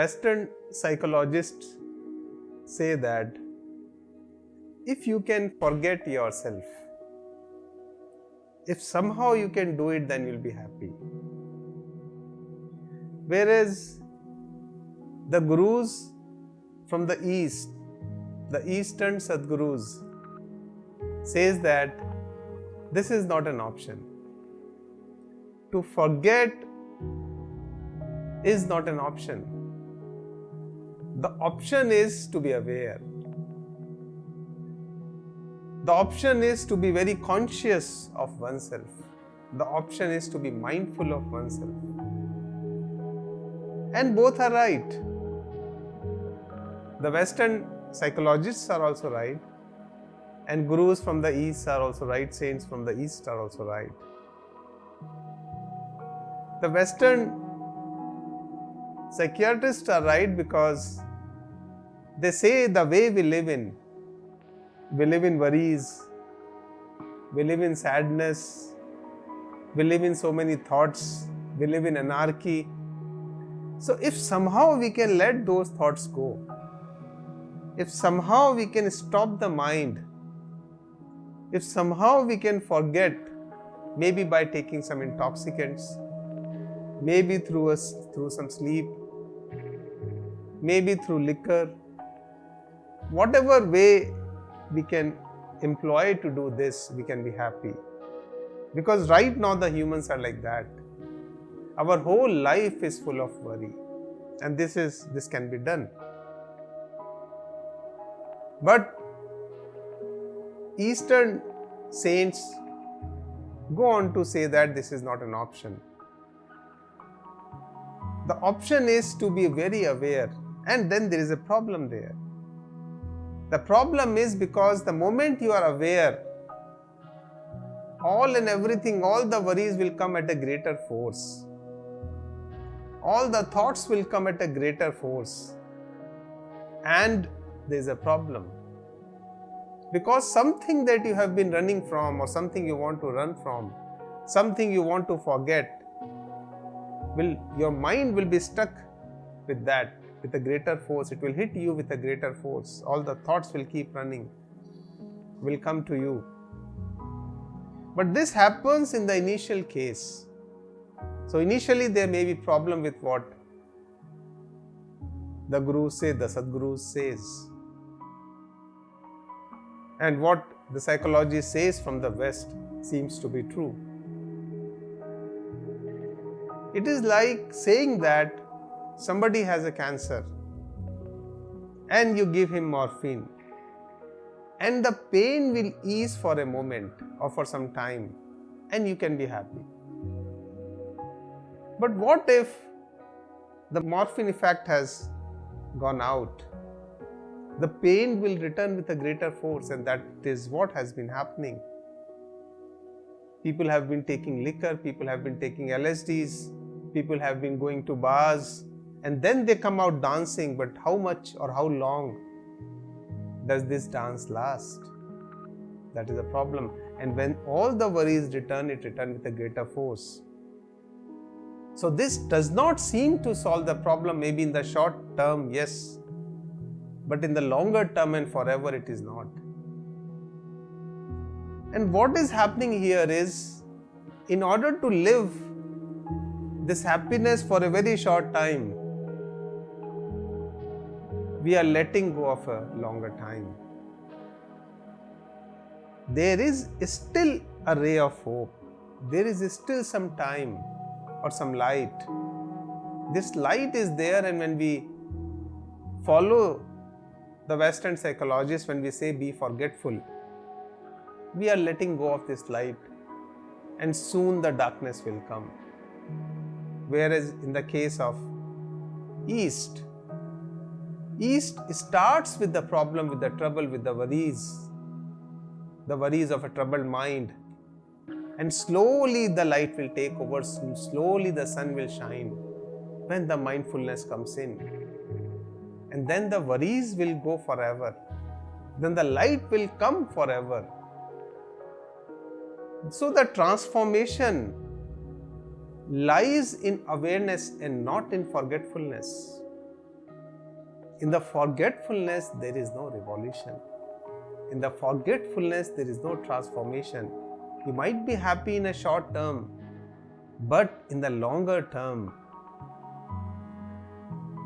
Western psychologists say that if you can forget yourself, if somehow you can do it, then you'll be happy. Whereas the gurus from the East, the Eastern Sadgurus, says that this is not an option. To forget is not an option. The option is to be aware. The option is to be very conscious of oneself. The option is to be mindful of oneself. And both are right. The Western psychologists are also right, and gurus from the East are also right, saints from the East are also right. The Western psychiatrists are right because they say the way we live in worries, we live in sadness, we live in so many thoughts, we live in anarchy. So if somehow we can let those thoughts go, if somehow we can stop the mind, if somehow we can forget, maybe by taking some intoxicants, maybe through some sleep, maybe through liquor, whatever way we can employ to do this, we can be happy. Because right now the humans are like that. Our whole life is full of worry, and this can be done. But Eastern saints go on to say that this is not an option. The option is to be very aware, and then there is a problem there. The problem is because the moment you are aware, all and everything, all the worries will come at a greater force. All the thoughts will come at a greater force. And there is a problem. Because something that you have been running from, or something you want to run from, something you want to forget, your mind will be stuck with that, with a greater force. It will hit you with a greater force. All the thoughts will keep running, will come to you. But this happens in the initial case. So initially there may be problem with what the Gurus say, the Sadgurus says. And what the psychology says from the West seems to be true. It is like saying that somebody has a cancer and you give him morphine, and the pain will ease for a moment or for some time, and you can be happy. But what if the morphine effect has gone out? The pain will return with a greater force, and that is what has been happening. People have been taking liquor, people have been taking LSDs, people have been going to bars, and then they come out dancing. But how much or how long does this dance last? That is a problem. And when all the worries return, it returns with a greater force. So this does not seem to solve the problem. Maybe in the short term, yes, but in the longer term and forever, it is not. And what is happening here is, in order to live this happiness for a very short time, we are letting go of a longer time. There is still a ray of hope. There is still some time or some light. This light is there, and when we follow the Western psychologists, when we say be forgetful, we are letting go of this light, and soon the darkness will come. Whereas in the case of East starts with the problem, with the trouble, with the worries of a troubled mind, and slowly the light will take over, slowly the sun will shine when the mindfulness comes in. And then the worries will go forever. Then the light will come forever. So the transformation lies in awareness and not in forgetfulness. In the forgetfulness, there is no revolution. In the forgetfulness, there is no transformation. You might be happy in a short term, but in the longer term,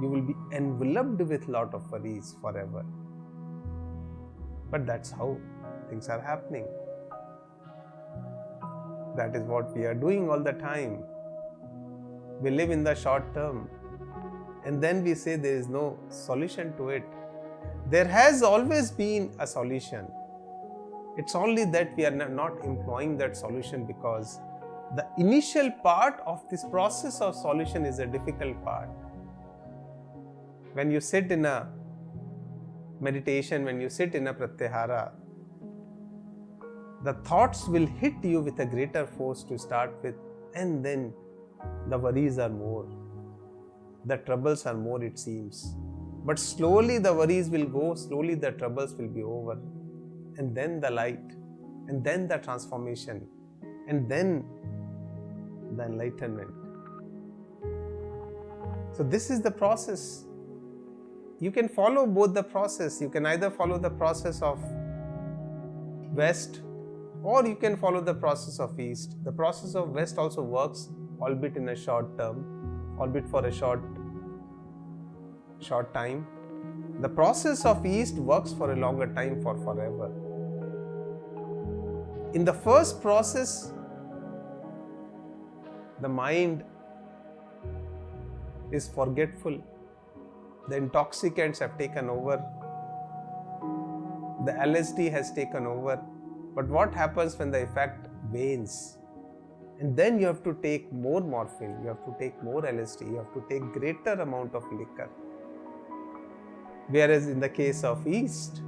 you will be enveloped with lot of worries forever. But that's how things are happening. That is what we are doing all the time. We live in the short term, and then we say there is no solution to it. There has always been a solution. It's only that we are not employing that solution because the initial part of this process of solution is a difficult part. When you sit in a meditation, when you sit in a pratyahara, the thoughts will hit you with a greater force to start with, and then the worries are more, the troubles are more, it seems. But slowly the worries will go, slowly the troubles will be over, and then the light, and then the transformation, and then the enlightenment. So this is the process. You can follow both the process. You can either follow the process of West, or you can follow the process of East. The process of West also works, albeit in a short term, albeit for a short time. The process of East works for a longer time, for forever. In the first process, the mind is forgetful. The intoxicants have taken over. The LSD has taken over. But what happens when the effect wanes? And then you have to take more morphine, you have to take more LSD, you have to take greater amount of liquor. Whereas in the case of East,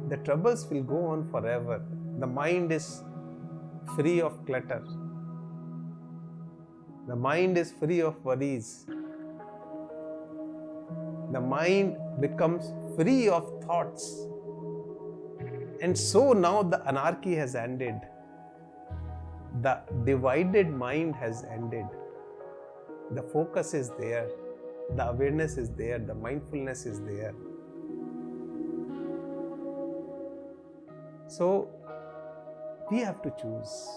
the troubles will go on forever. The mind is free of clutter. The mind is free of worries. The mind becomes free of thoughts. And so now the anarchy has ended. The divided mind has ended. The focus is there. The awareness is there. The mindfulness is there. So we have to choose.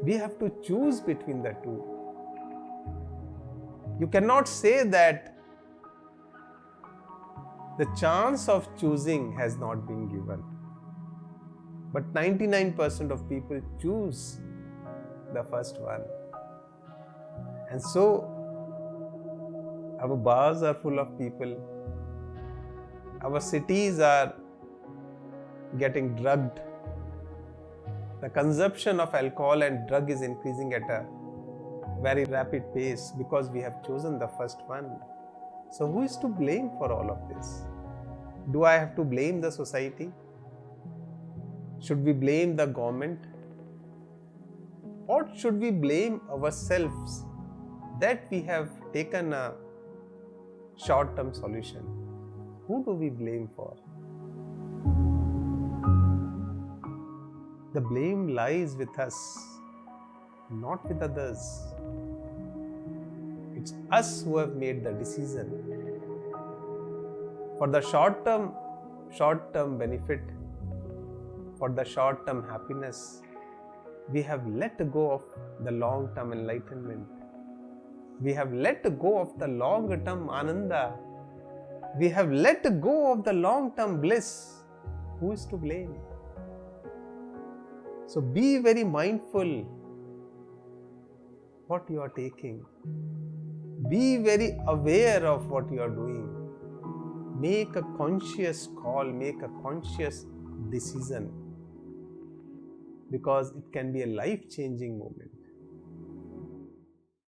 We have to choose between the two. You cannot say that the chance of choosing has not been given. But 99% of people choose the first one. And so our bars are full of people. Our cities are getting drugged. The consumption of alcohol and drug is increasing at a very rapid pace because we have chosen the first one. So who is to blame for all of this? Do I have to blame the society? Should we blame the government? Or should we blame ourselves that we have taken a short-term solution? Who do we blame for? The blame lies with us, not with others. It's us who have made the decision. For the short-term benefit, for the short-term happiness, we have let go of the long-term enlightenment. We have let go of the long-term ananda. We have let go of the long-term bliss. Who is to blame? So be very mindful what you are taking. Be very aware of what you are doing. Make a conscious call, make a conscious decision, because it can be a life-changing moment.